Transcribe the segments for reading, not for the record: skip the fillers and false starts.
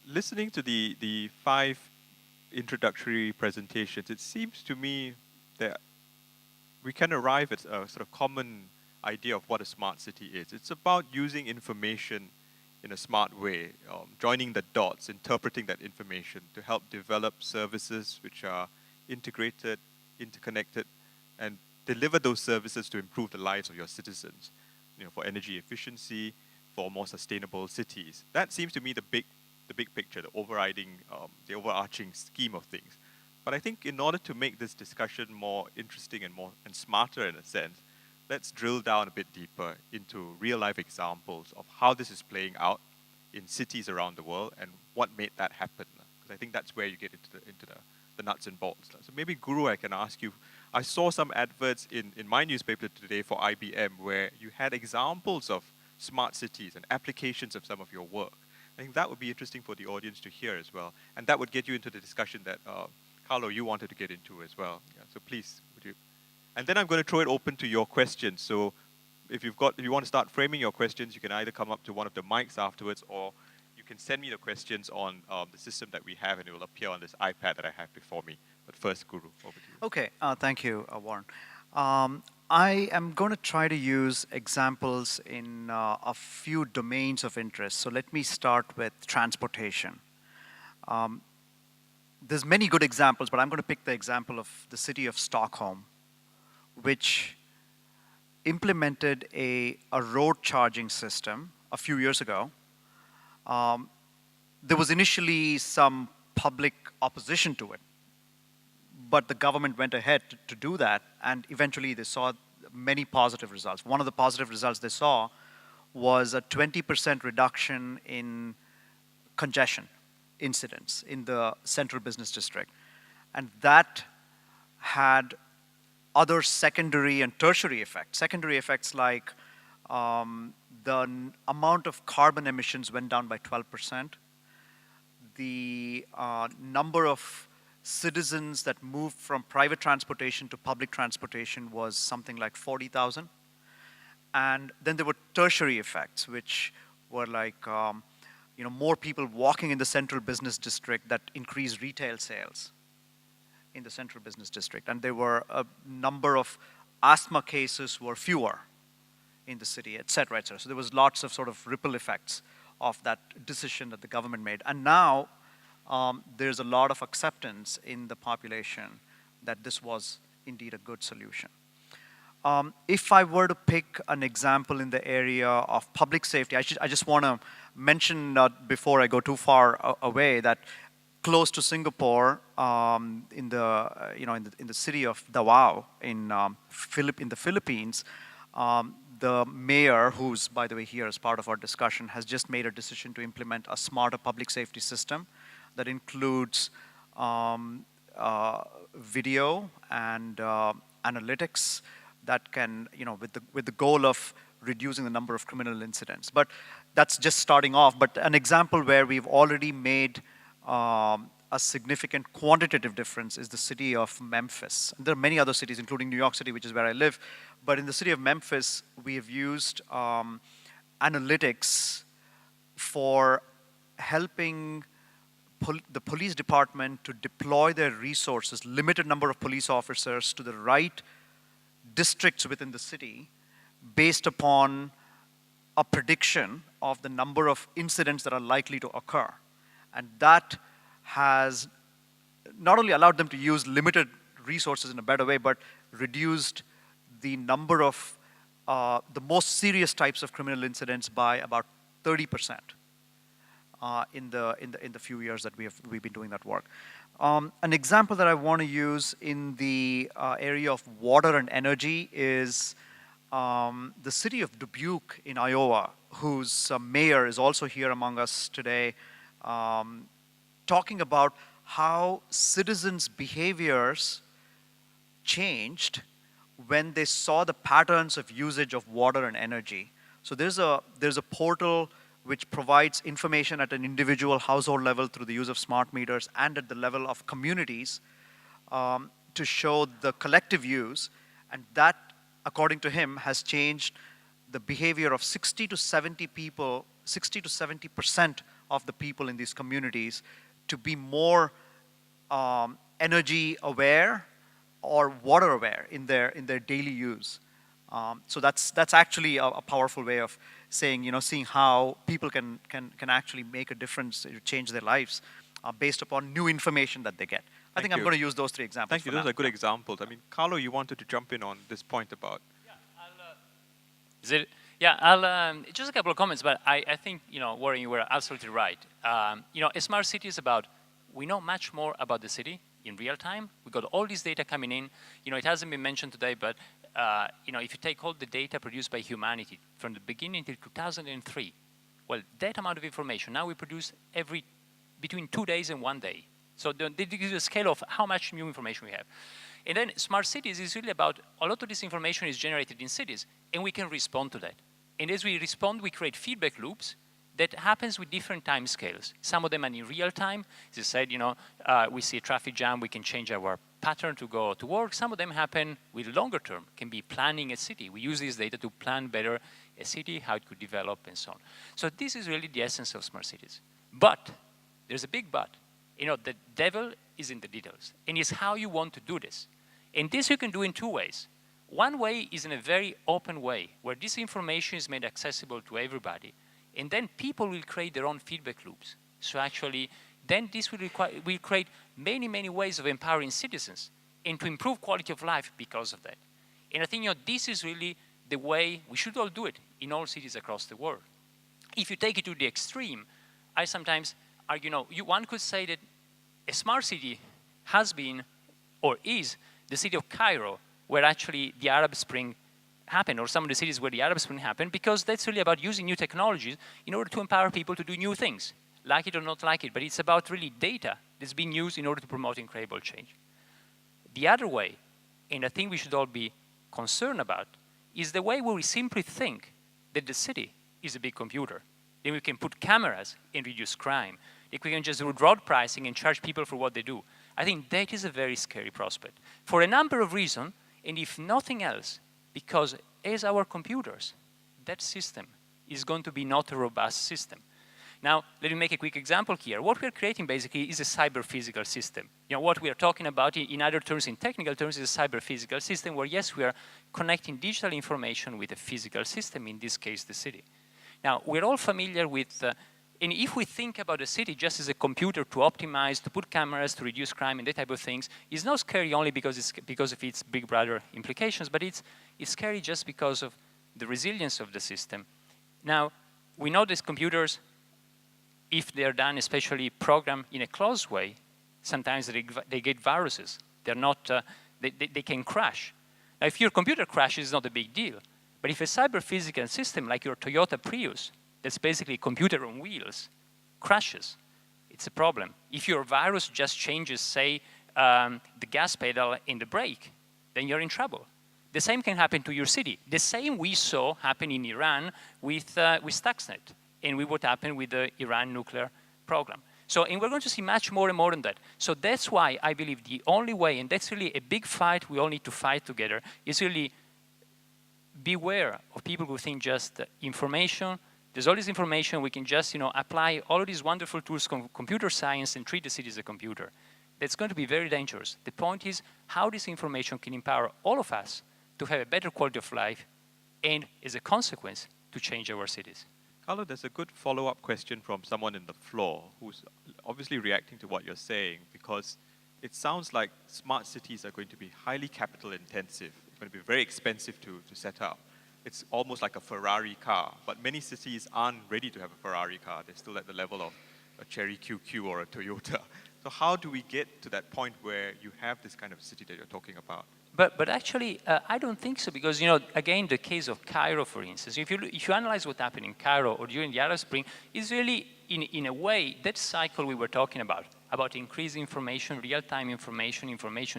listening to the five introductory presentations, it seems to me that we can arrive at a sort of common idea of what a smart city is. It's about using information in a smart way, joining the dots, interpreting that information to help develop services which are integrated, interconnected, and deliver those services to improve the lives of your citizens. For energy efficiency, for more sustainable cities. That seems to me the big picture, the overarching scheme of things. But I think in order to make this discussion more interesting and smarter in a sense, let's drill down a bit deeper into real life examples of how this is playing out in cities around the world and what made that happen. Because I think that's where you get into the nuts and bolts. So maybe Guru, I can ask you, I saw some adverts in my newspaper today for IBM where you had examples of smart cities and applications of some of your work. I think that would be interesting for the audience to hear as well. And that would get you into the discussion that, Carlo, you wanted to get into as well. Yeah, so please, would you? And then I'm going to throw it open to your questions. So if you want to start framing your questions, you can either come up to one of the mics afterwards, or you can send me the questions on the system that we have, and it will appear on this iPad that I have before me. But first, Guru, over to you. Okay, thank you, Warren. I am going to try to use examples in a few domains of interest. So let me start with transportation. There's many good examples, but I'm going to pick the example of the city of Stockholm, which implemented a road charging system a few years ago. There was initially some public opposition to it, but the government went ahead to do that, and eventually they saw many positive results. One of the positive results they saw was a 20% reduction in congestion incidents in the central business district. And that had other secondary and tertiary effects. Secondary effects like the amount of carbon emissions went down by 12%. The number of citizens that moved from private transportation to public transportation was something like 40,000. And then there were tertiary effects, which were like more people walking in the central business district that increased retail sales in the central business district. And there were a number of asthma cases were fewer in the city, et cetera, et cetera. So there was lots of sort of ripple effects of that decision that the government made. And now there's a lot of acceptance in the population that this was indeed a good solution. If I were to pick an example in the area of public safety, I just want to mention before I go too far away that close to Singapore, in the city of Davao in the Philippines, the mayor, who's by the way here as part of our discussion, has just made a decision to implement a smarter public safety system that includes video and analytics that can, with the goal of reducing the number of criminal incidents. But that's just starting off. But an example where we've already made a significant quantitative difference is the city of Memphis. And there are many other cities, including New York City, which is where I live. But in the city of Memphis, we have used analytics for helping the police department to deploy their resources, limited number of police officers, to the right districts within the city based upon a prediction of the number of incidents that are likely to occur. And that has not only allowed them to use limited resources in a better way, but reduced the number of the most serious types of criminal incidents by about 30% in the few years that we've been doing that work. An example that I want to use in the area of water and energy is the city of Dubuque in Iowa, whose mayor is also here among us today, talking about how citizens' behaviors changed when they saw the patterns of usage of water and energy. So there's a portal which provides information at an individual household level through the use of smart meters and at the level of communities to show the collective use. And that, according to him, has changed the behavior of 60 to 70% of the people in these communities to be more energy aware or water aware in their daily use. So that's actually a powerful way of saying, seeing how people can actually make a difference, change their lives based upon new information that they get. I think I'm going to use those 3 examples. Thank you. Those are good examples. I mean, Carlo, you wanted to jump in on this point about. Yeah, I'll just a couple of comments, but I think, Warren, you were absolutely right. A smart city is about, we know much more about the city in real time. We got all this data coming in. It hasn't been mentioned today, but if you take all the data produced by humanity from the beginning till 2003, well, that amount of information now we produce between 2 days and 1 day. So they give you a scale of how much new information we have. And then smart cities is really about a lot of this information is generated in cities, and we can respond to that. And as we respond, we create feedback loops that happens with different time scales. Some of them are in real time. As I said, we see a traffic jam, we can change our pattern to go to work. Some of them happen with longer term, can be planning a city. We use this data to plan better a city, how it could develop, and so on. So this is really the essence of smart cities. But, there's a big but. The devil is in the details, and it's how you want to do this. And this you can do in 2 ways. One way is in a very open way, where this information is made accessible to everybody, and then people will create their own feedback loops. So actually, then this will create many, many ways of empowering citizens and to improve quality of life because of that. And I think this is really the way we should all do it in all cities across the world. If you take it to the extreme, I sometimes argue, one could say that a smart city has been or is the city of Cairo, where actually the Arab Spring happened, or some of the cities where the Arab Spring happened, because that's really about using new technologies in order to empower people to do new things, like it or not like it. But it's about really data that's being used in order to promote incredible change. The other way, and I think we should all be concerned about, is the way where we simply think that the city is a big computer. Then we can put cameras and reduce crime. If we can just do road pricing and charge people for what they do. I think that is a very scary prospect for a number of reasons, and if nothing else, because as our computers, that system is going to be not a robust system. Now, let me make a quick example here. What we're creating basically is a cyber-physical system. What we are talking about in other terms, in technical terms, is a cyber-physical system where, yes, we are connecting digital information with a physical system, in this case, the city. Now, we're all familiar with, and if we think about a city just as a computer to optimize, to put cameras, to reduce crime and that type of things, it's not scary only because of its big brother implications, but it's scary just because of the resilience of the system. Now, we know these computers, if they're done, especially programmed in a closed way, sometimes they get viruses. They're not, they can crash. Now, if your computer crashes, it's not a big deal. But if a cyber-physical system like your Toyota Prius, that's basically a computer on wheels, crashes, it's a problem. If your virus just changes, say, the gas pedal in the brake, then you're in trouble. The same can happen to your city. The same we saw happen in Iran with Stuxnet, and with what happened with the Iran nuclear program. So, and we're going to see much more and more on that. So that's why I believe the only way, and that's really a big fight we all need to fight together, is really beware of people who think just information. There's all this information, we can just apply all of these wonderful tools, computer science, and treat the city as a computer. That's going to be very dangerous. The point is how this information can empower all of us to have a better quality of life and, as a consequence, to change our cities. Carlo, there's a good follow-up question from someone in the floor who's obviously reacting to what you're saying, because it sounds like smart cities are going to be highly capital intensive. It's going to be very expensive to set up. It's almost like a Ferrari car, but many cities aren't ready to have a Ferrari car. They're still at the level of a Cherry QQ or a Toyota. So how do we get to that point where you have this kind of city that you're talking about? But actually, I don't think so, because, again, the case of Cairo, for instance, if you analyze what happened in Cairo or during the Arab Spring, is really, in a way, that cycle we were talking about increased information, real-time information,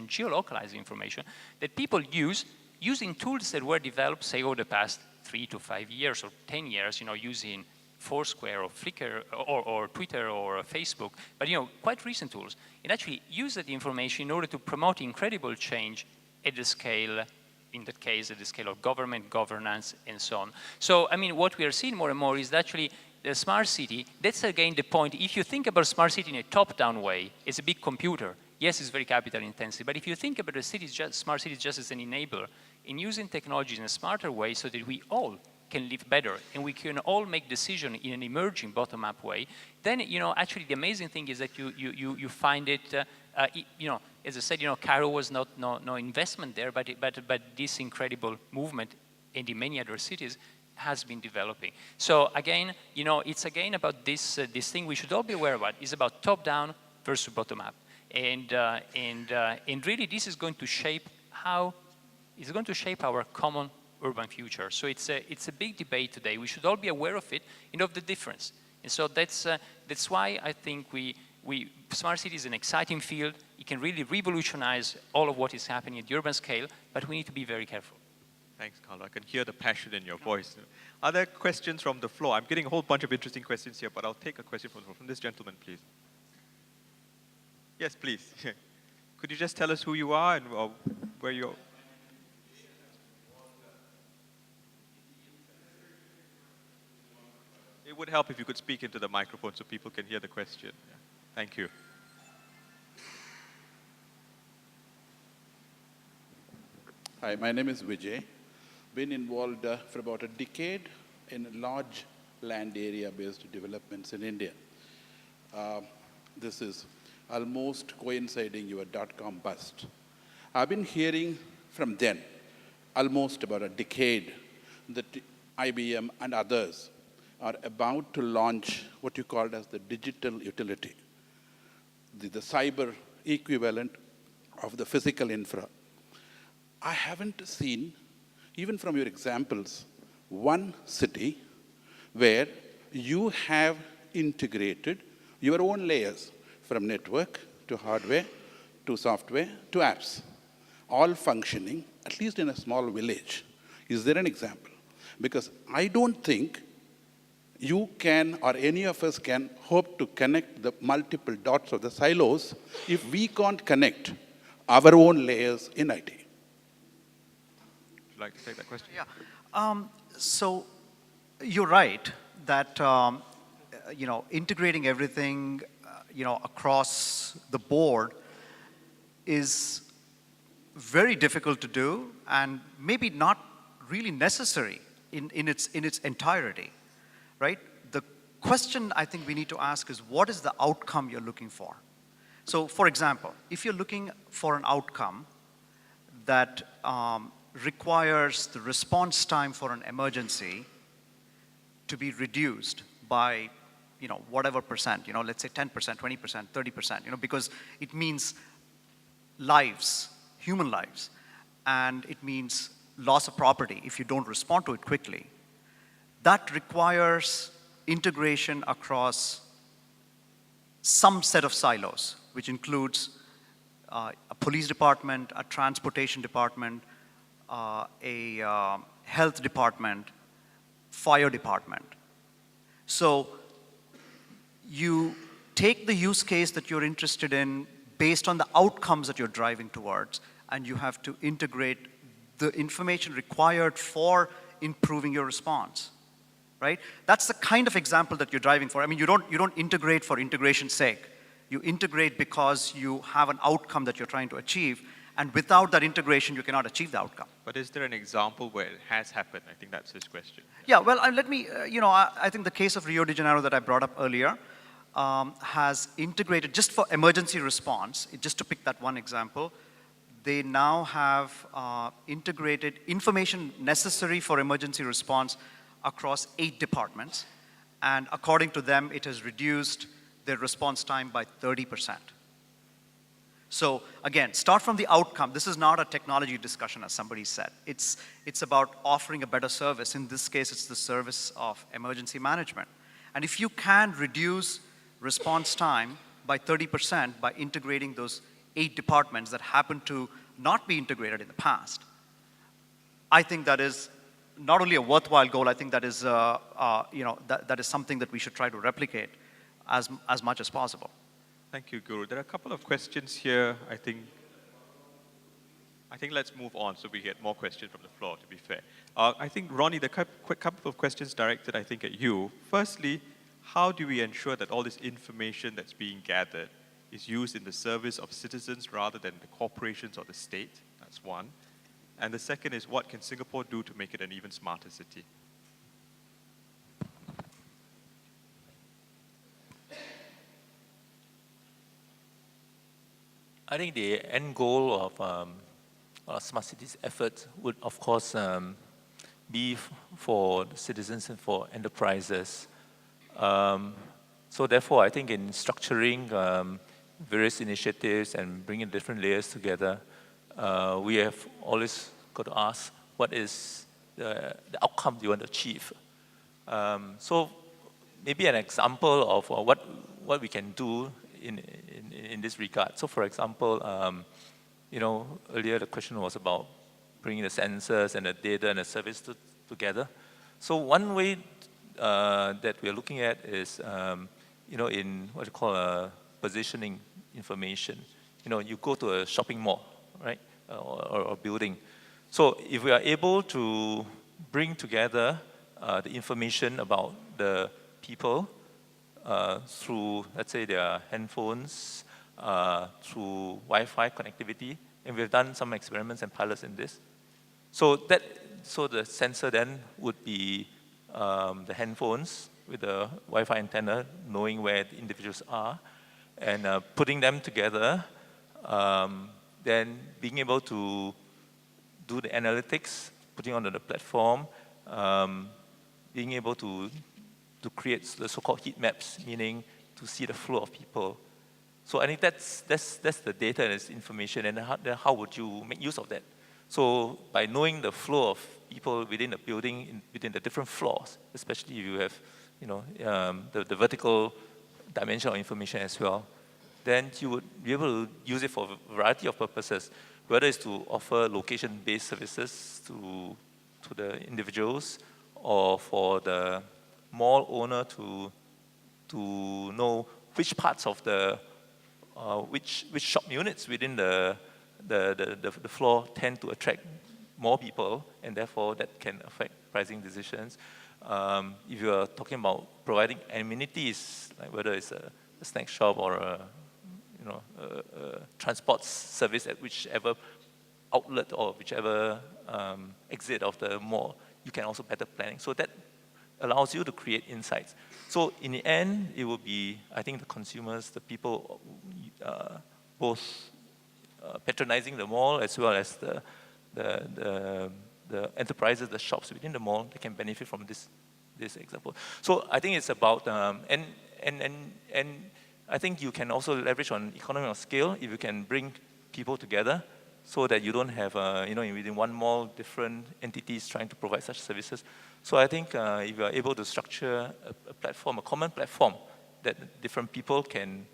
geolocalized information, that people use using tools that were developed, say, over the past 3 to 5 years or 10 years, using Foursquare or Flickr or Twitter or Facebook, but, quite recent tools, and actually use that information in order to promote incredible change at the scale, in that case, at the scale of government, governance, and so on. So, I mean, what we are seeing more and more is that actually the smart city, that's again the point. If you think about smart city in a top-down way, it's a big computer. Yes, it's very capital intensive, but if you think about the cities, smart cities just as an enabler, in using technologies in a smarter way so that we all can live better and we can all make decisions in an emerging bottom-up way, then, actually the amazing thing is that you find it, as I said, Cairo was no investment there, but this incredible movement and in many other cities has been developing. So again, it's again about this thing we should all be aware about. It's about top-down versus bottom-up. And really this is going to shape our common urban future. So it's a big debate today. We should all be aware of it and of the difference. And so that's why I think smart city is an exciting field. It can really revolutionize all of what is happening at the urban scale, but we need to be very careful. Thanks, Carlo. I can hear the passion in your voice. Are there questions from the floor? I'm getting a whole bunch of interesting questions here, but I'll take a question from this gentleman, please. Yes, please. Could you just tell us who you are and where you're... It would help if you could speak into the microphone so people can hear the question. Yeah. Thank you. Hi, my name is Vijay. Been involved for about a decade in large land area-based developments in India. This is almost coinciding your dot-com bust. I've been hearing from then, almost about a decade, that IBM and others are about to launch what you called as the digital utility, the cyber equivalent of the physical infra. I haven't seen, even from your examples, one city where you have integrated your own layers from network to hardware to software to apps, all functioning, at least in a small village. Is there an example? Because I don't think you can, or any of us can, hope to connect the multiple dots of the silos if we can't connect our own layers in IT. Would you like to take that question? Yeah. So you're right that integrating everything across the board is very difficult to do and maybe not really necessary in its entirety, right? The question I think we need to ask is, what is the outcome you're looking for? So for example, if you're looking for an outcome that requires the response time for an emergency to be reduced by whatever percent, let's say 10%, 20%, 30%, because it means lives, human lives, and it means loss of property if you don't respond to it quickly. That requires integration across some set of silos, which includes a police department, a transportation department, a health department, fire department. So you take the use case that you're interested in based on the outcomes that you're driving towards, and you have to integrate the information required for improving your response, right? That's the kind of example that you're driving for. I mean, you don't integrate for integration's sake. You integrate because you have an outcome that you're trying to achieve, and without that integration, you cannot achieve the outcome. But is there an example where it has happened? I think that's his question. Yeah, well, let me, I think the case of Rio de Janeiro that I brought up earlier has integrated, just for emergency response, just to pick that one example, they now have integrated information necessary for emergency response across 8 departments. And according to them, it has reduced their response time by 30%. So again, start from the outcome. This is not a technology discussion, as somebody said. It's about offering a better service. In this case, it's the service of emergency management. And if you can reduce response time by 30% by integrating those 8 departments that happen to not be integrated in the past, I think that is not only a worthwhile goal, I think that is, that is something that we should try to replicate as much as possible. Thank you, Guru. There are a couple of questions here. I think let's move on so we get more questions from the floor, to be fair. I think, Ronnie, the quick couple of questions directed, I think, at you. Firstly, how do we ensure that all this information that's being gathered is used in the service of citizens rather than the corporations or the state? That's one. And the second is, what can Singapore do to make it an even smarter city? I think the end goal of smart cities efforts would, of course, be for the citizens and for enterprises. So therefore, I think in structuring various initiatives and bringing different layers together, we have always got to ask, what is the outcome you want to achieve? So maybe an example of what we can do in this regard. So for example, earlier the question was about bringing the sensors and the data and the service together. So one way that we're looking at is, in what you call positioning information. You go to a shopping mall, right, or building. So if we are able to bring together the information about the people through, let's say, their handphones, through Wi-Fi connectivity, and we've done some experiments and pilots in this. So the sensor then would be the handphones with the Wi-Fi antenna, knowing where the individuals are, and putting them together, then being able to do the analytics, putting onto the platform, being able to create the so-called heat maps, meaning to see the flow of people. So I think that's the data and its information, and how would you make use of that? So by knowing the flow of people within the building, within the different floors, especially if you have, the vertical dimension of information as well, then you would be able to use it for a variety of purposes, whether it's to offer location-based services to the individuals, or for the mall owner to know which parts of the which shop units within the floor tend to attract more people, and therefore that can affect pricing decisions. If you are talking about providing amenities, like whether it's a snack shop or a transport service at whichever outlet or whichever exit of the mall, you can also better planning. So that allows you to create insights. So in the end, it will be, I think, the consumers, the people, both patronizing the mall as well as the enterprises, the shops within the mall, that can benefit from this example. So I think it's about, and I think you can also leverage on economy of scale if you can bring people together, so that you don't have, within one mall, different entities trying to provide such services. So I think if you are able to structure a platform, a common platform, that different people can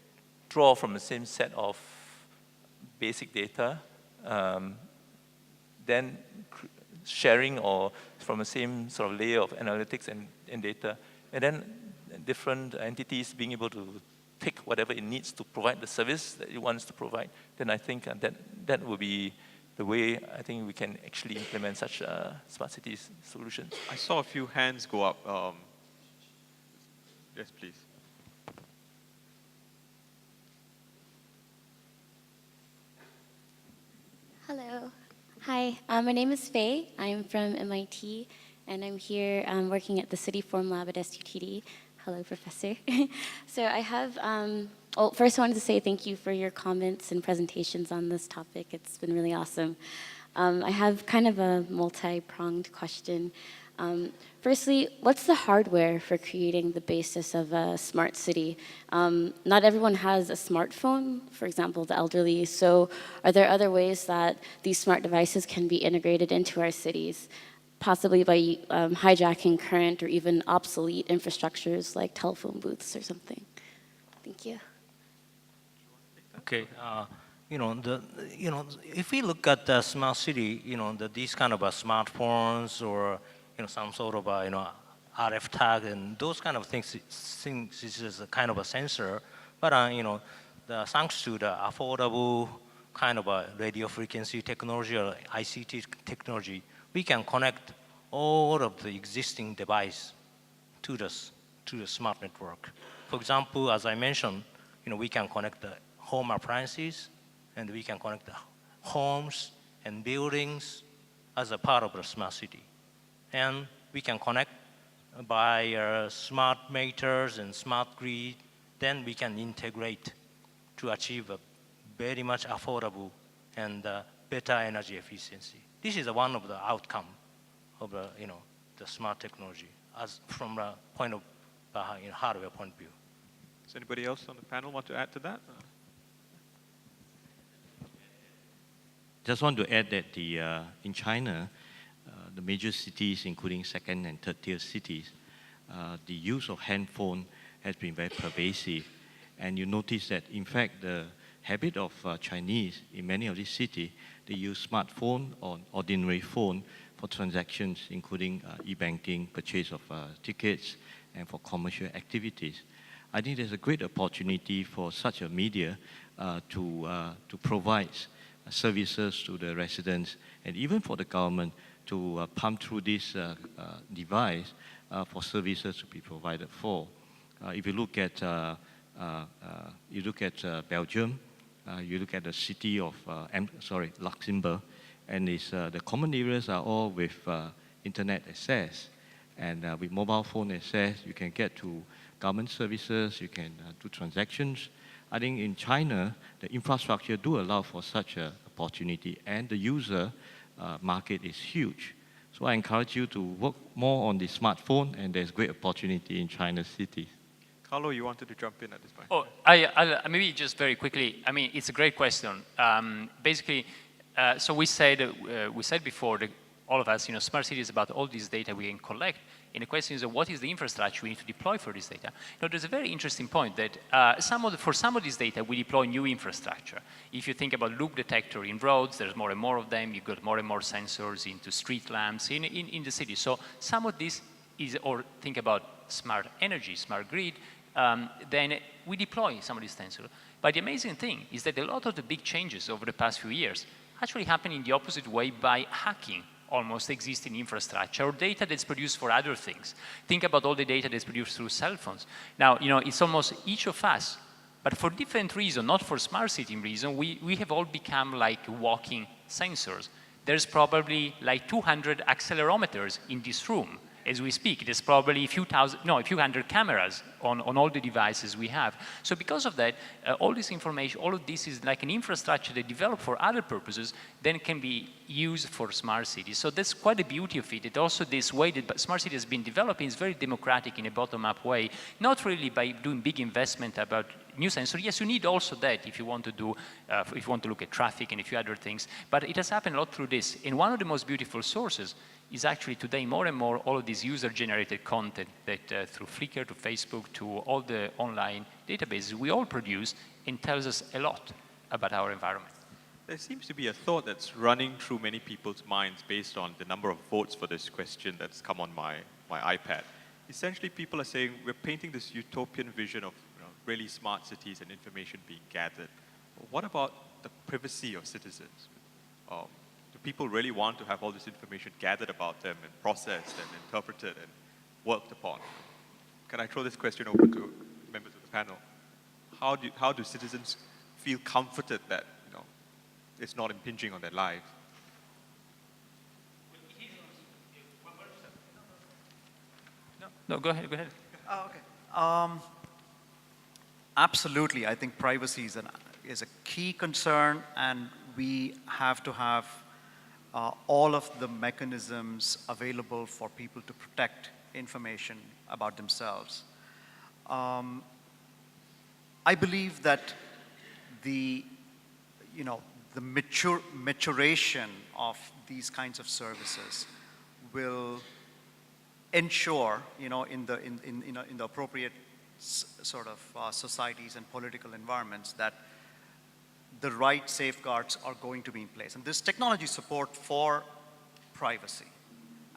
draw from the same set of basic data, then sharing or from the same sort of layer of analytics and data, and then different entities being able to take whatever it needs to provide the service that it wants to provide, then I think that will be the way I think we can actually implement such smart cities solutions. I saw a few hands go up. Yes, please. Hello. Hi, my name is Faye. I'm from MIT, and I'm here working at the City Form Lab at SUTD. Hello, Professor. So I have, first I wanted to say thank you for your comments and presentations on this topic. It's been really awesome. I have kind of a multi-pronged question. Firstly, what's the hardware for creating the basis of a smart city? Not everyone has a smartphone, for example, the elderly, so are there other ways that these smart devices can be integrated into our cities? Possibly by hijacking current or even obsolete infrastructures like telephone booths or something. Thank you. Okay, if we look at the smart city, these kind of smartphones or some sort of RF tag and those kind of things this is a kind of a sensor, but thanks to the affordable kind of a radio frequency technology or ICT technology, we can connect all of the existing device to the smart network. For example, as I mentioned, we can connect the home appliances, and we can connect the homes and buildings as a part of the smart city. And we can connect by smart meters and smart grid. Then we can integrate to achieve a very much affordable and better energy efficiency. This is one of the outcome of the smart technology as from the point of hardware point of view. Does anybody else on the panel want to add to that? Just want to add that in China, the major cities, including second and third tier cities, the use of handphone has been very pervasive. And you notice that, in fact, the habit of Chinese in many of these cities, they use smartphone or ordinary phone for transactions, including e-banking, purchase of tickets, and for commercial activities. I think there's a great opportunity for such a media to provide services to the residents and even for the government to pump through this device for services to be provided for. If you look at Belgium, you look at the city of Luxembourg, and the common areas are all with internet access, and with mobile phone access, you can get to government services, you can do transactions. I think in China, the infrastructure do allow for such an opportunity, and the user market is huge. So I encourage you to work more on the smartphone, and there's great opportunity in China's cities. Carlo, you wanted to jump in at this point. Oh, I'll maybe just very quickly. I mean, it's a great question. Basically, so we said before that all of us, smart city is about all this data we can collect. And the question is, what is the infrastructure we need to deploy for this data? There's a very interesting point that for some of this data, we deploy new infrastructure. If you think about loop detector in roads, there's more and more of them. You've got more and more sensors into street lamps in the city. So some of this is, or think about smart energy, smart grid, then we deploy some of these sensors. But the amazing thing is that a lot of the big changes over the past few years actually happen in the opposite way by hacking almost existing infrastructure or data that's produced for other things. Think about all the data that's produced through cell phones. Now, it's almost each of us, but for different reasons, not for smart city reasons, we have all become like walking sensors. There's probably like 200 accelerometers in this room as we speak. There's probably a few hundred cameras on all the devices we have. So because of that, all this information, all of this is like an infrastructure that developed for other purposes, then can be used for smart cities. So that's quite the beauty of it. It also, this way that smart city has been developing is very democratic in a bottom-up way, not really by doing big investment about new sensors. Yes, you need also that if you want to do, if you want to look at traffic and a few other things, but it has happened a lot through this. And one of the most beautiful sources is actually today more and more all of this user-generated content that through Flickr to Facebook to all the online databases we all produce and tells us a lot about our environment. There seems to be a thought that's running through many people's minds based on the number of votes for this question that's come on my iPad. Essentially, people are saying we're painting this utopian vision of really smart cities and information being gathered. But what about the privacy of citizens? Do people really want to have all this information gathered about them and processed and interpreted and worked upon? Can I throw this question over to members of the panel? How do citizens feel comforted that it's not impinging on their lives? No, go ahead. Oh, okay. Absolutely, I think privacy is a key concern, and we have to have all of the mechanisms available for people to protect information about themselves. I believe that the maturation of these kinds of services will ensure, in the appropriate sort of societies and political environments, that the right safeguards are going to be in place. And there's technology support for privacy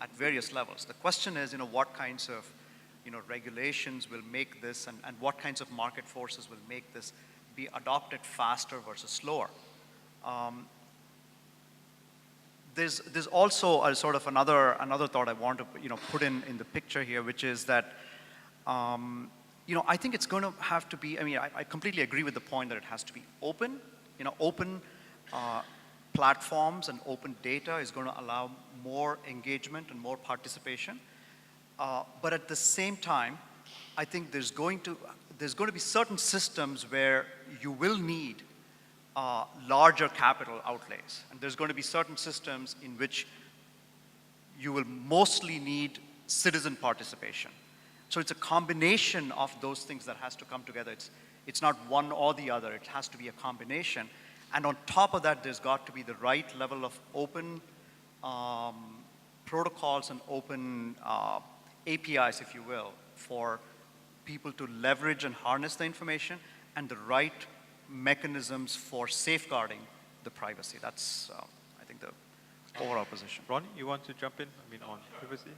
at various levels. The question is, what kinds of regulations will make this, and what kinds of market forces will make this be adopted faster versus slower. there's also a sort of another thought I want to put in the picture here, which is that I think it's going to have to be. I mean, I completely agree with the point that it has to be open. Open platforms and open data is going to allow more engagement and more participation. But at the same time, I think there's going to be certain systems where you will need larger capital outlays. And there's going to be certain systems in which you will mostly need citizen participation. So it's a combination of those things that has to come together. It's not one or the other. It has to be a combination. And on top of that, there's got to be the right level of open protocols and open APIs, if you will, for people to leverage and harness the information, and the right mechanisms for safeguarding the privacy. That's, I think, the overall position. Ronnie, you want to jump in? I mean, on privacy?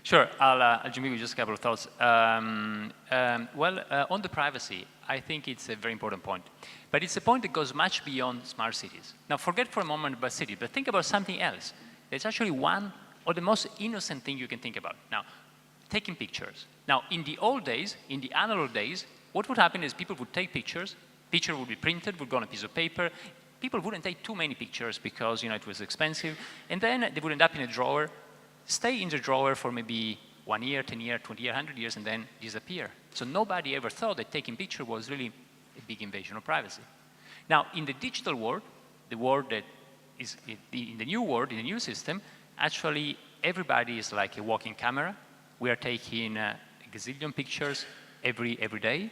Sure, I'll jump in with just a couple of thoughts. On the privacy, I think it's a very important point. But it's a point that goes much beyond smart cities. Now, forget for a moment about cities, but think about something else. It's actually one of the most innocent thing you can think about. Now, taking pictures. Now, in the old days, in the analog days, what would happen is people would take pictures, picture would be printed, would go on a piece of paper. People wouldn't take too many pictures because, it was expensive. And then they would end up in a drawer, stay in the drawer for maybe 1 year, 10 years, 20 years, 100 years, and then disappear. So nobody ever thought that taking picture was really a big invasion of privacy. Now, in the digital world, the world that is in the new world, in the new system, actually everybody is like a walking camera. We are taking a gazillion pictures every day.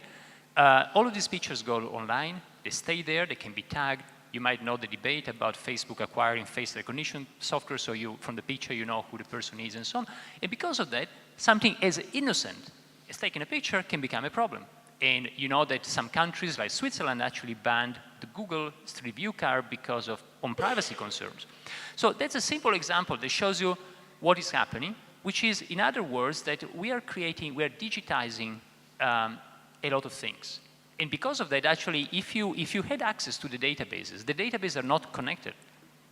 All of these pictures go online. They stay there. They can be tagged. You might know the debate about Facebook acquiring face recognition software, so from the picture you know who the person is and so on. And because of that, something as innocent as taking a picture can become a problem. And you know that some countries like Switzerland actually banned the Google Street View car because of privacy concerns. So that's a simple example that shows you what is happening, which is, in other words, that we are digitizing a lot of things. And because of that, actually, if you had access to the databases are not connected,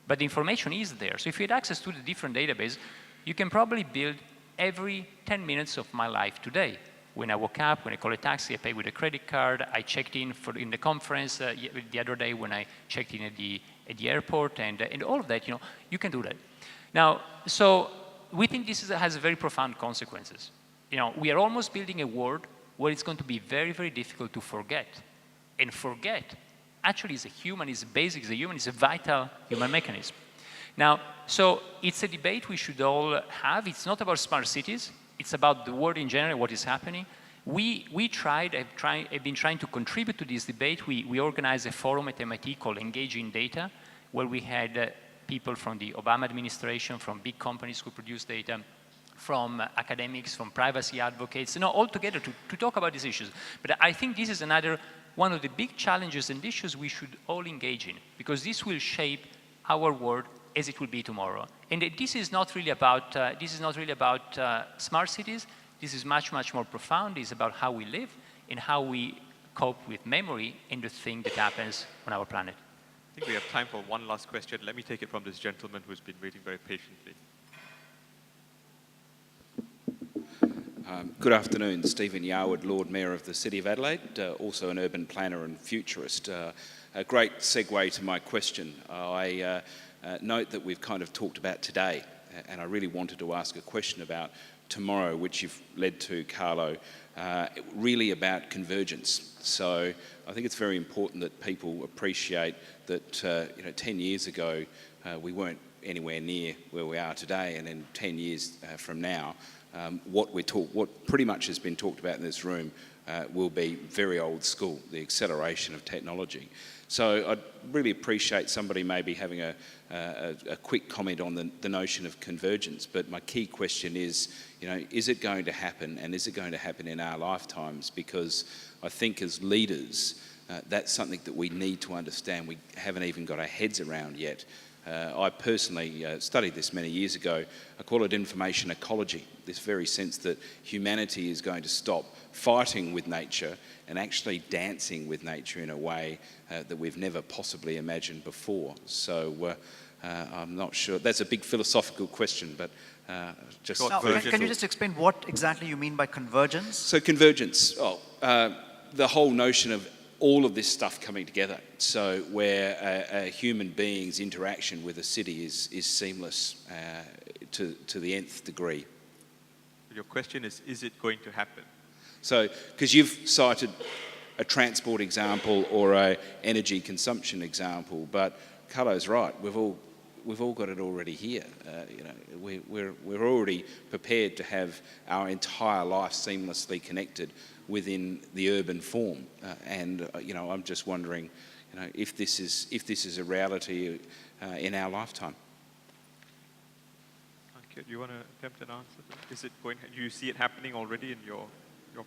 but the information is there. So if you had access to the different databases, you can probably build every 10 minutes of my life today. When I woke up, when I call a taxi, I pay with a credit card. I checked in in the conference the other day when I checked in at the airport, and all of that. You can do that. Now, so we think this has very profound consequences. We are almost building a world where it's going to be very, very difficult to forget. And forget actually is basic, is a human, is a vital human mechanism. Now, so it's a debate we should all have. It's not about smart cities. It's about the world in general, what is happening. I've been trying to contribute to this debate. We organized a forum at MIT called Engaging Data, where we had people from the Obama administration, from big companies who produce data, from academics, from privacy advocates, all together to talk about these issues. But I think this is another one of the big challenges and issues we should all engage in, because this will shape our world as it will be tomorrow. And this is not really about smart cities. This is much, much more profound. It's about how we live and how we cope with memory and the thing that happens on our planet. I think we have time for one last question. Let me take it from this gentleman who's been waiting very patiently. Good afternoon, Stephen Yarwood, Lord Mayor of the City of Adelaide, also an urban planner and futurist. A great segue to my question. I note that we've kind of talked about today, and I really wanted to ask a question about tomorrow, which you've led to, Carlo, really about convergence. So I think it's very important that people appreciate that 10 years ago we weren't anywhere near where we are today, and in 10 years from now, what pretty much has been talked about in this room will be very old school, the acceleration of technology. So I'd really appreciate somebody maybe having a quick comment on the notion of convergence. But my key question is it going to happen, and is it going to happen in our lifetimes? Because I think as leaders, that's something that we need to understand. We haven't even got our heads around yet. I personally studied this many years ago. I call it information ecology, this very sense that humanity is going to stop fighting with nature and actually dancing with nature in a way that we've never possibly imagined before. So I'm not sure. That's a big philosophical question, but just... Short Now, version. can you just explain what exactly you mean by convergence? So convergence, the whole notion of all of this stuff coming together. So where a human being's interaction with a city is seamless to the nth degree. Your question is it going to happen? So, because you've cited a transport example or a energy consumption example, but Carlo's right. We've all got it already here. We're already prepared to have our entire life seamlessly connected within the urban form. I'm just wondering, if this is a reality in our lifetime. Do you want to attempt an answer? Is it going? Do you see it happening already in your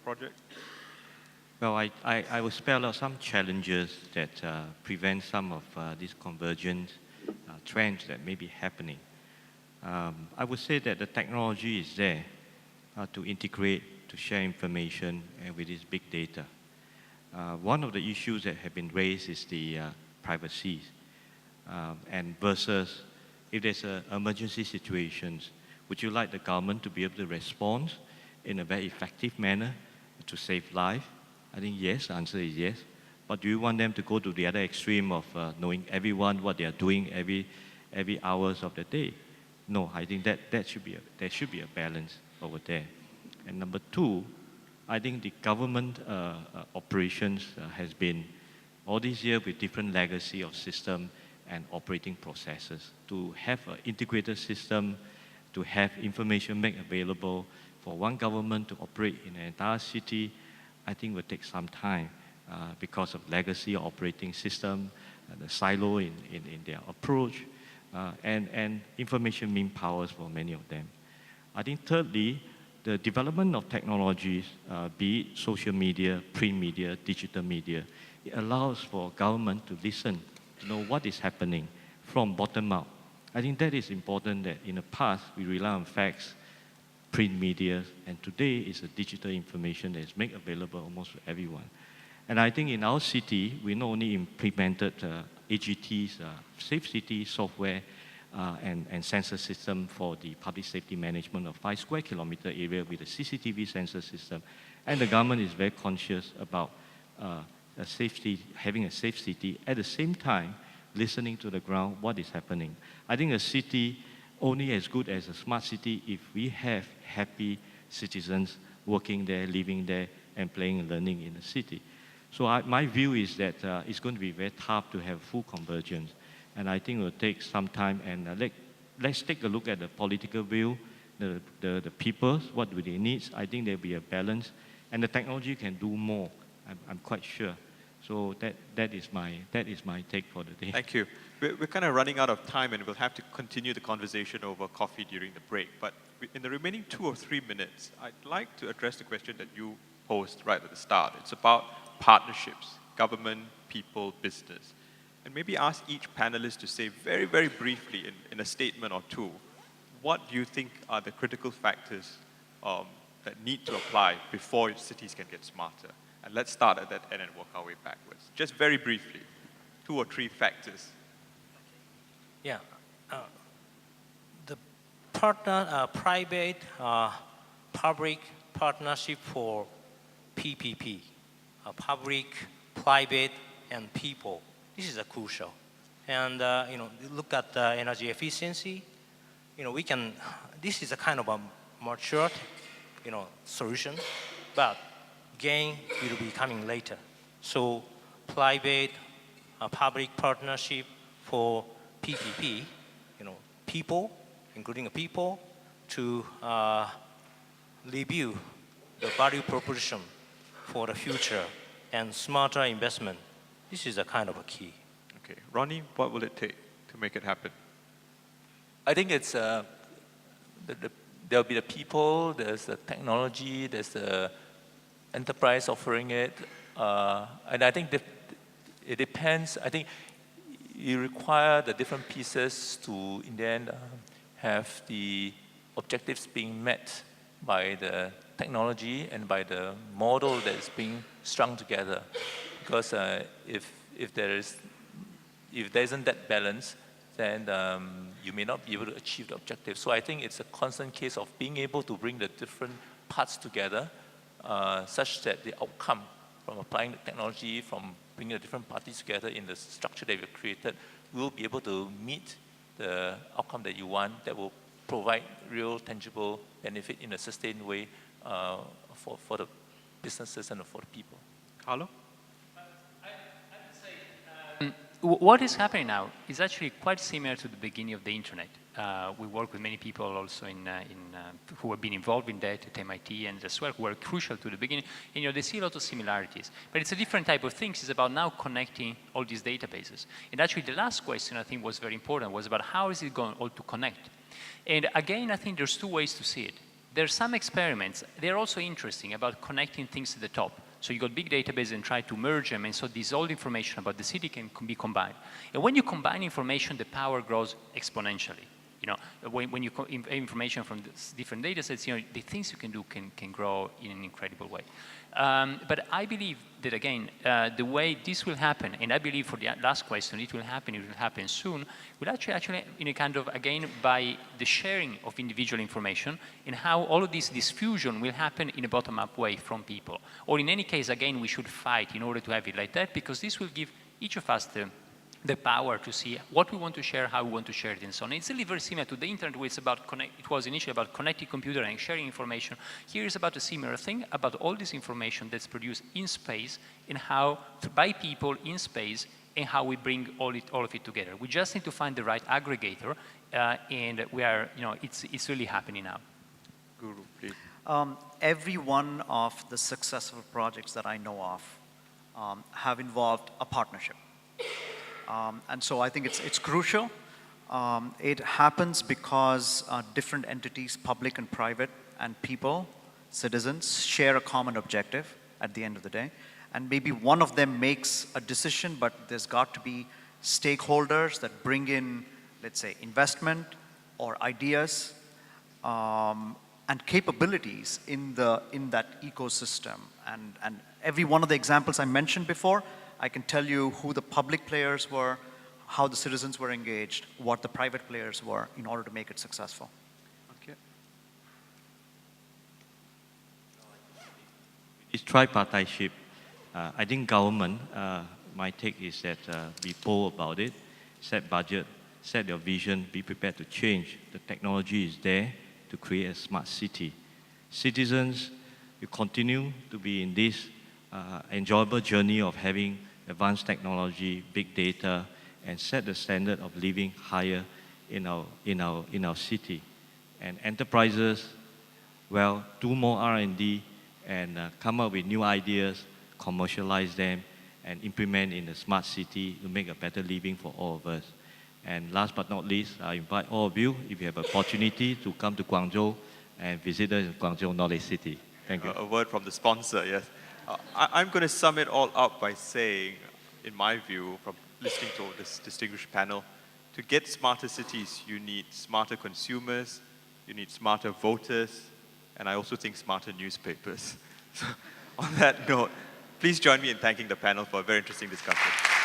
project? Well, I will spell out some challenges that prevent some of these convergent trends that may be happening. I would say that the technology is there to integrate, to share information with this big data. One of the issues that have been raised is the privacy, and versus if there's emergency situations, would you like the government to be able to respond in a very effective manner to save life? I think yes, the answer is yes. But do you want them to go to the other extreme of knowing everyone what they are doing every hours of the day? No, I think there should be a balance over there. And number two, I think the government operations has been all these years with different legacy of system and operating processes. To have an integrated system, to have information made available for one government to operate in an entire city, I think will take some time because of legacy operating system, the silo in their approach, and information mean powers for many of them. I think thirdly, the development of technologies, be it social media, print media, digital media, it allows for government to listen, to know what is happening from bottom up. I think that is important, that in the past we rely on facts, print media, and today is a digital information that is made available almost to everyone. And I think in our city, we not only implemented AGT's Safe City software and sensor system for the public safety management of 5 square kilometer area with a CCTV sensor system, and the government is very conscious about having a safe city, at the same time listening to the ground what is happening. I think a city only as good as a smart city if we have happy citizens working there, living there, and playing and learning in the city. So my view is that it's going to be very tough to have full convergence, and I think it will take some time. And let's take a look at the political view, the people, what do they need. I think there'll be a balance, and the technology can do more. I'm quite sure. So that is my take for the day. Thank you. We're kind of running out of time, and we'll have to continue the conversation over coffee during the break. But in the remaining 2 or 3 minutes, I'd like to address the question that you posed right at the start. It's about partnerships, government, people, business. And maybe ask each panelist to say very, very briefly in a statement or two, what do you think are the critical factors that need to apply before cities can get smarter? And let's start at that end and work our way backwards. Just very briefly, 2 or 3 factors. Yeah, the private public partnership for PPP, public, private, and people. This is a crucial. And look at the energy efficiency. This is a kind of a mature, solution, but gain will be coming later. So private, public partnership for PPP, people, including people, to review the value proposition for the future and smarter investment. This is a kind of a key. Okay, Ronnie, what will it take to make it happen? I think it's there'll be the people, there's the technology, there's the enterprise offering it, and I think it depends. I think you require the different pieces to, in the end, have the objectives being met by the technology and by the model that is being strung together. Because if there isn't that balance, then you may not be able to achieve the objective. So I think it's a constant case of being able to bring the different parts together such that the outcome from applying the technology, from bringing the different parties together in the structure that we've created, will be able to meet the outcome that you want that will provide real tangible benefit in a sustained way for the businesses and for the people. Carlo? What is happening now is actually quite similar to the beginning of the internet. We work with many people also who have been involved in that at MIT and as well, who were crucial to the beginning. And, they see a lot of similarities. But it's a different type of things. It's about now connecting all these databases. And actually, the last question I think was very important, was about how is it going all to connect? And again, I think there's two ways to see it. There's some experiments. They're also interesting about connecting things to the top. So you got big database and try to merge them, and so this old information about the city can be combined. And when you combine information, the power grows exponentially. When you information from different data sets, the things you can do can grow in an incredible way. But I believe that, again, the way this will happen, and I believe for the last question, it will happen soon, will actually in a kind of, again, by the sharing of individual information and how all of this diffusion will happen in a bottom-up way from people. Or in any case, again, we should fight in order to have it like that, because this will give each of us the power to see what we want to share, how we want to share it, and so on. It's really very similar to the internet, where it was initially about connecting computer and sharing information. Here is about a similar thing, about all this information that's produced in space and how, by people in space, and how we bring all of it together. We just need to find the right aggregator, and we are, it's really happening now. Guru, please. Every one of the successful projects that I know of have involved a partnership. And so I think it's crucial. It happens because different entities, public and private, and people, citizens, share a common objective at the end of the day. And maybe one of them makes a decision, but there's got to be stakeholders that bring in, let's say, investment or ideas and capabilities in that ecosystem. And every one of the examples I mentioned before, I can tell you who the public players were, how the citizens were engaged, what the private players were in order to make it successful. Okay. It's tripartite. I think government, my take is that be bold about it, set budget, set your vision, be prepared to change. The technology is there to create a smart city. Citizens, you continue to be in this enjoyable journey of having advanced technology, big data, and set the standard of living higher in our city. And enterprises, well, do more R&D and come up with new ideas, commercialize them, and implement in a smart city to make a better living for all of us. And last but not least, I invite all of you, if you have an opportunity, to come to Guangzhou and visit us in Guangzhou Knowledge City. Thank you. A word from the sponsor, yes. I'm going to sum it all up by saying, in my view, from listening to this distinguished panel, to get smarter cities, you need smarter consumers, you need smarter voters, and I also think smarter newspapers. So on that note, please join me in thanking the panel for a very interesting discussion.